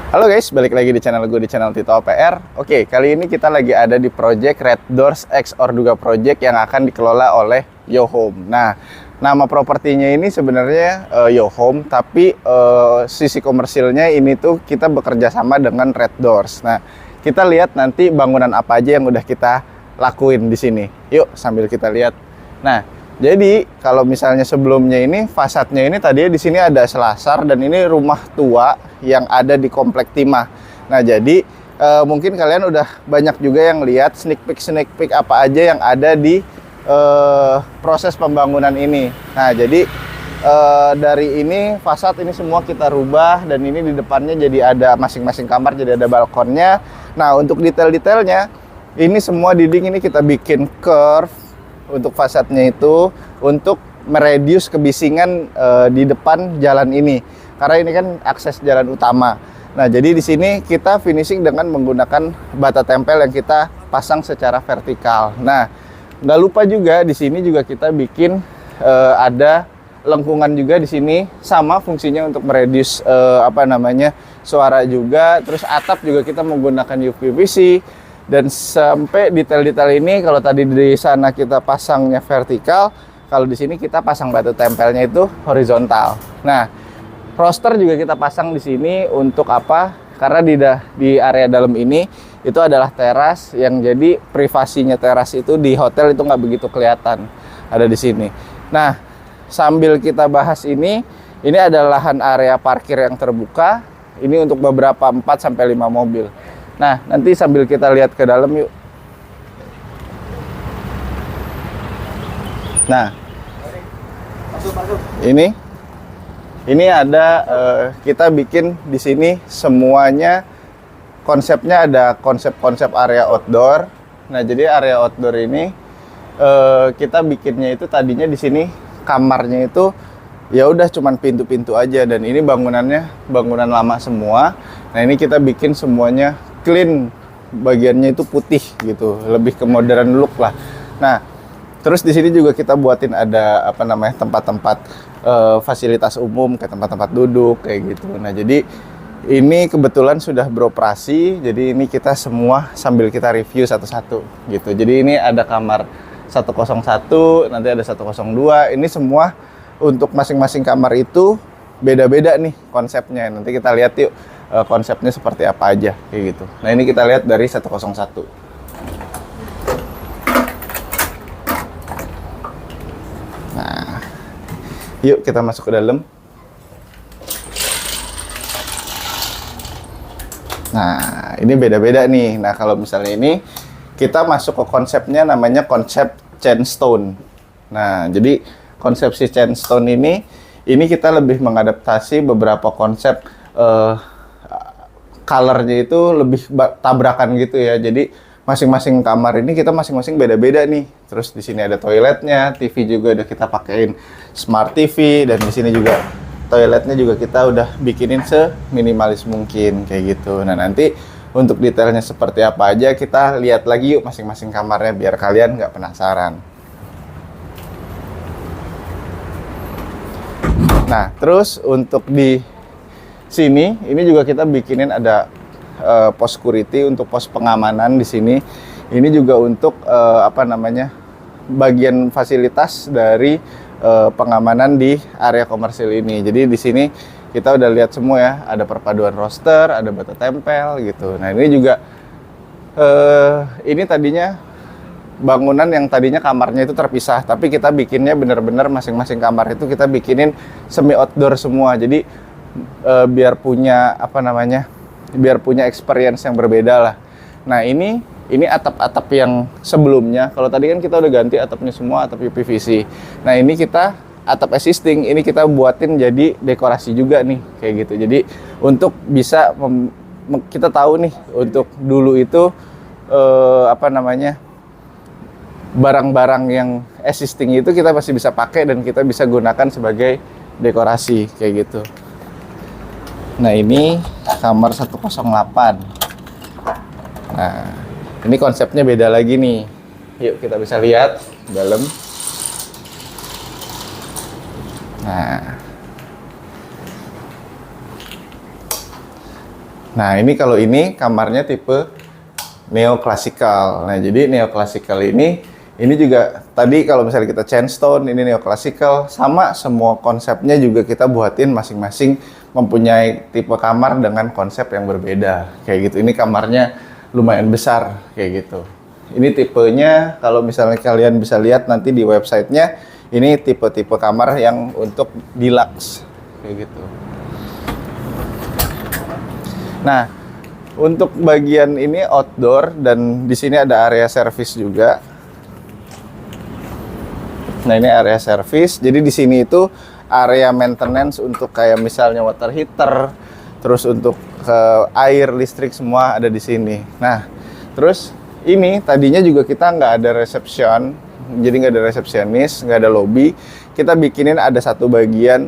Halo guys, balik lagi di channel gue, di channel Tito OPR. Oke, kali ini kita lagi ada di project Red Doors X Orduga Project yang akan dikelola oleh Yohome. Nah, nama propertinya ini sebenarnya Yohome, tapi sisi komersilnya ini tuh kita bekerja sama dengan Red Doors. Nah, kita lihat nanti bangunan apa aja yang udah kita lakuin di sini. Yuk, sambil kita lihat. Nah, jadi kalau misalnya sebelumnya ini fasadnya ini tadinya di sini ada selasar dan ini rumah tua yang ada di Komplek Timah. Nah, jadi mungkin kalian udah banyak juga yang lihat sneak peek apa aja yang ada di proses pembangunan ini. Nah, jadi dari ini fasad ini semua kita rubah dan ini di depannya jadi ada masing-masing kamar, jadi ada balkonnya. Nah, untuk detail-detailnya ini semua dinding ini kita bikin curve untuk fasadnya itu untuk meredius kebisingan di depan jalan ini, karena ini kan akses jalan utama. Nah, jadi di sini kita finishing dengan menggunakan bata tempel yang kita pasang secara vertikal. Nah, nggak lupa juga di sini juga kita bikin ada lengkungan juga di sini, sama fungsinya untuk meredius suara juga. Terus atap juga kita menggunakan UPVC. Dan sampai detail-detail ini, kalau tadi di sana kita pasangnya vertikal, kalau di sini kita pasang batu tempelnya itu horizontal. Nah, roster juga kita pasang di sini untuk apa? Karena di area dalam ini itu adalah teras, yang jadi privasinya teras itu di hotel itu nggak begitu kelihatan, ada di sini. Nah, sambil kita bahas ini adalah lahan area parkir yang terbuka. Ini untuk beberapa 4-5 mobil. Nah, nanti sambil kita lihat ke dalam yuk. Nah, ini ada kita bikin di sini semuanya konsepnya, ada konsep-konsep area outdoor. Nah, jadi area outdoor ini kita bikinnya itu tadinya di sini kamarnya itu ya udah cuman pintu-pintu aja, dan ini bangunannya bangunan lama semua. Nah, ini kita bikin semuanya clean, bagiannya itu putih gitu, lebih ke modern look lah. Nah, terus di sini juga kita buatin ada tempat-tempat fasilitas umum, kayak tempat-tempat duduk kayak gitu. Nah, jadi ini kebetulan sudah beroperasi, jadi ini kita semua sambil kita review satu-satu gitu. Jadi ini ada kamar 101, nanti ada 102. Ini semua untuk masing-masing kamar itu beda-beda nih konsepnya. Nanti kita lihat yuk konsepnya seperti apa aja kayak gitu. Nah, ini kita lihat dari 101. Nah, yuk kita masuk ke dalam. Nah, ini beda-beda nih. Nah, kalau misalnya ini kita masuk ke konsepnya namanya konsep chainstone. Nah, jadi konsep si chainstone ini kita lebih mengadaptasi beberapa konsep colornya itu lebih tabrakan gitu ya. Jadi masing-masing kamar ini kita masing-masing beda-beda nih. Terus di sini ada toiletnya, TV juga udah kita pakein smart TV, dan di sini juga toiletnya juga kita udah bikinin seminimalis mungkin kayak gitu. Nah, nanti untuk detailnya seperti apa aja kita lihat lagi yuk masing-masing kamarnya biar kalian nggak penasaran. Nah, terus untuk di sini ini juga kita bikinin ada pos security untuk pos pengamanan di sini. Ini juga untuk bagian fasilitas dari pengamanan di area komersil ini. Jadi di sini kita udah lihat semua ya, ada perpaduan roster, ada bata tempel gitu. Nah, ini juga ini tadinya bangunan yang tadinya kamarnya itu terpisah, tapi kita bikinnya benar-benar masing-masing kamar itu kita bikinin semi outdoor semua. Jadi biar punya biar punya experience yang berbeda lah. Nah, ini atap-atap yang sebelumnya. Kalau tadi kan kita udah ganti atapnya semua, atap UPVC. Nah, ini kita atap existing, ini kita buatin jadi dekorasi juga nih kayak gitu. Jadi untuk bisa kita tahu nih untuk dulu itu barang-barang yang existing itu kita masih bisa pakai dan kita bisa gunakan sebagai dekorasi kayak gitu. Nah, ini kamar 108. Nah, ini konsepnya beda lagi nih. Yuk kita bisa lihat dalam. Nah, Nah, ini kalau ini kamarnya tipe neoclassical. Nah, jadi neoclassical ini juga tadi kalau misalnya kita Chainstone, ini neoclassical, sama semua konsepnya juga kita buatin masing-masing mempunyai tipe kamar dengan konsep yang berbeda. Kayak gitu. Ini kamarnya lumayan besar kayak gitu. Ini tipenya kalau misalnya kalian bisa lihat nanti di websitenya, ini tipe-tipe kamar yang untuk deluxe kayak gitu. Nah, untuk bagian ini outdoor dan di sini ada area service juga. Nah, ini area service. Jadi di sini itu area maintenance untuk kayak misalnya water heater, terus untuk air, listrik semua ada di sini. Nah, terus ini tadinya juga kita nggak ada reception, jadi nggak ada resepsionis, nggak ada lobby. Kita bikinin ada satu bagian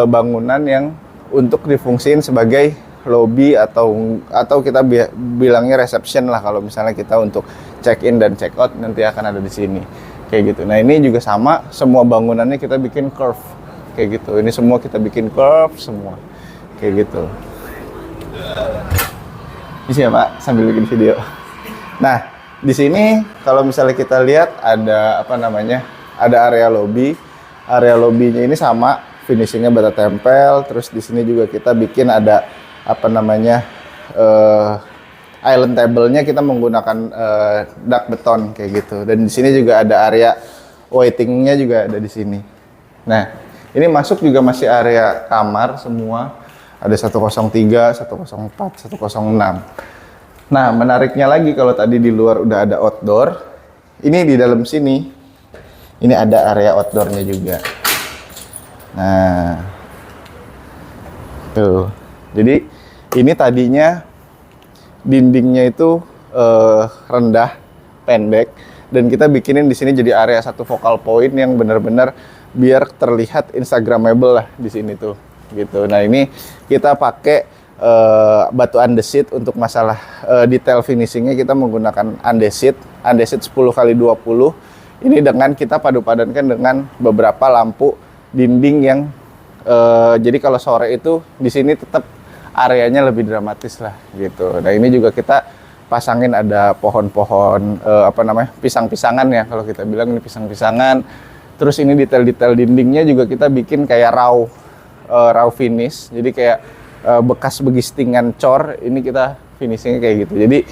bangunan yang untuk difungsiin sebagai lobby atau kita bilangnya reception lah kalau misalnya kita untuk check in dan check out nanti akan ada di sini. Kayak gitu. Nah, ini juga sama, semua bangunannya kita bikin curve kayak gitu. Ini semua kita bikin curve semua kayak gitu. Ini sih ya Pak, sambil bikin video. Nah, di sini kalau misalnya kita lihat ada apa namanya, ada area lobby. Area lobbynya ini sama, finishingnya bata tempel. Terus di sini juga kita bikin ada apa namanya island table-nya kita menggunakan dak beton kayak gitu. Dan di sini juga ada area waiting-nya juga ada di sini. Nah, ini masuk juga masih area kamar semua. Ada 103, 104, 106. Nah, menariknya lagi kalau tadi di luar udah ada outdoor, ini di dalam sini ini ada area outdoor-nya juga. Nah, tuh. Jadi ini tadinya dindingnya itu rendah, pendek, dan kita bikinin di sini jadi area satu focal point yang benar-benar biar terlihat instagramable lah di sini tuh, gitu. Nah, ini kita pakai batu andesit untuk masalah detail finishingnya kita menggunakan andesit 10x20. Ini dengan kita padu-padankan dengan beberapa lampu dinding yang jadi kalau sore itu di sini tetap areanya lebih dramatis lah gitu. Nah, ini juga kita pasangin ada pohon-pohon apa namanya, pisang-pisangan ya kalau kita bilang, ini pisang-pisangan. Terus ini detail-detail dindingnya juga kita bikin kayak raw finish. Jadi kayak bekas begistingan cor, ini kita finishingnya kayak gitu. Jadi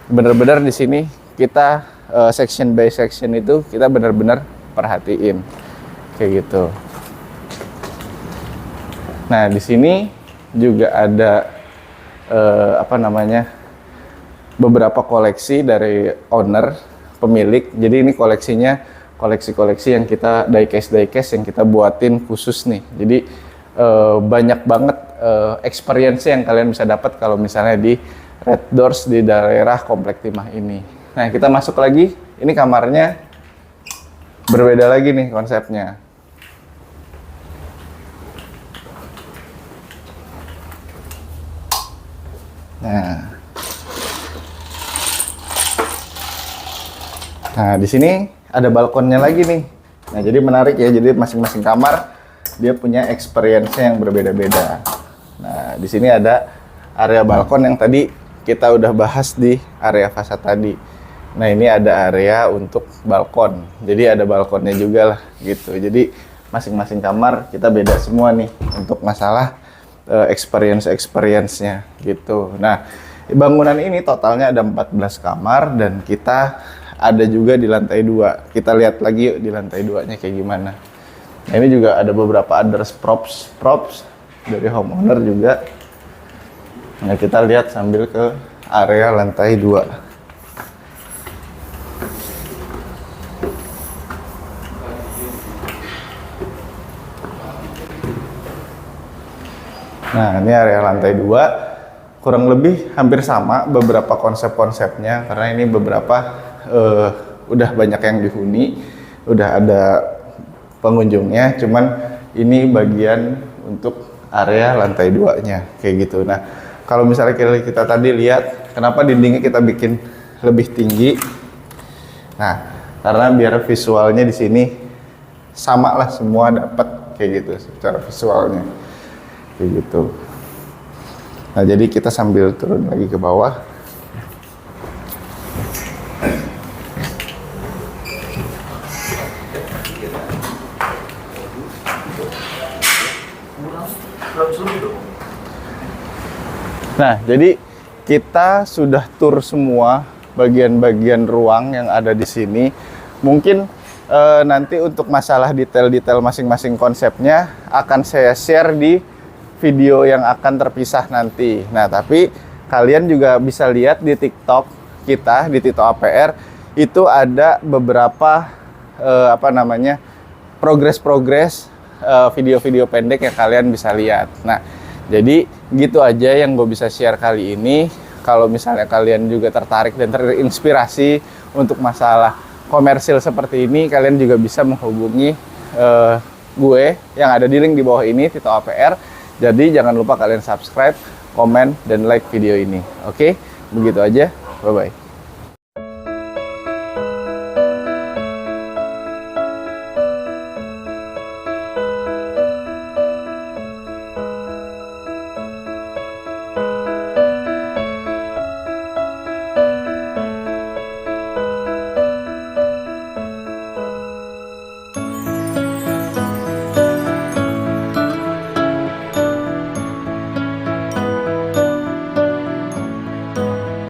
benar-benar di sini kita section by section itu kita benar-benar perhatiin kayak gitu. Nah, di sini juga ada apa namanya, beberapa koleksi dari owner, pemilik. Jadi ini koleksinya koleksi-koleksi yang kita diecast yang kita buatin khusus nih. Jadi banyak banget experience yang kalian bisa dapat kalau misalnya di Red Doors di daerah Komplek Timah ini. Nah, kita masuk lagi. Ini kamarnya berbeda lagi nih konsepnya. Nah, di sini ada balkonnya lagi nih. Nah, jadi menarik ya. Jadi masing-masing kamar dia punya experience yang berbeda-beda. Nah, di sini ada area balkon yang tadi kita udah bahas di area fasad tadi. Nah, ini ada area untuk balkon. Jadi ada balkonnya juga lah gitu. Jadi masing-masing kamar kita beda semua nih untuk masalah experience-nya gitu. Nah, bangunan ini totalnya ada 14 kamar dan kita ada juga di lantai 2. Kita lihat lagi yuk di lantai 2-nya kayak gimana. Nah, ini juga ada beberapa others props dari homeowner juga. Nah, kita lihat sambil ke area lantai 2. Nah, ini area lantai 2. Kurang lebih hampir sama beberapa konsep-konsepnya, karena ini beberapa udah banyak yang dihuni, udah ada pengunjungnya, cuman ini bagian untuk area lantai 2-nya kayak gitu. Nah, kalau misalnya kita tadi lihat kenapa dindingnya kita bikin lebih tinggi. Nah, karena biar visualnya di sini sama lah, semua dapat kayak gitu secara visualnya kayak gitu. Nah, jadi kita sambil turun lagi ke bawah. Nah, jadi kita sudah tur semua bagian-bagian ruang yang ada di sini. Mungkin nanti untuk masalah detail-detail masing-masing konsepnya akan saya share di video yang akan terpisah nanti. Nah, tapi kalian juga bisa lihat di TikTok kita, di Tito APR, itu ada beberapa progres-progres video-video pendek yang kalian bisa lihat. Nah, jadi gitu aja yang gue bisa share kali ini. Kalau misalnya kalian juga tertarik dan terinspirasi untuk masalah komersil seperti ini, kalian juga bisa menghubungi gue yang ada di link di bawah ini, Tito APR. Jadi jangan lupa kalian subscribe, komen, dan like video ini. Oke, begitu aja. Bye-bye.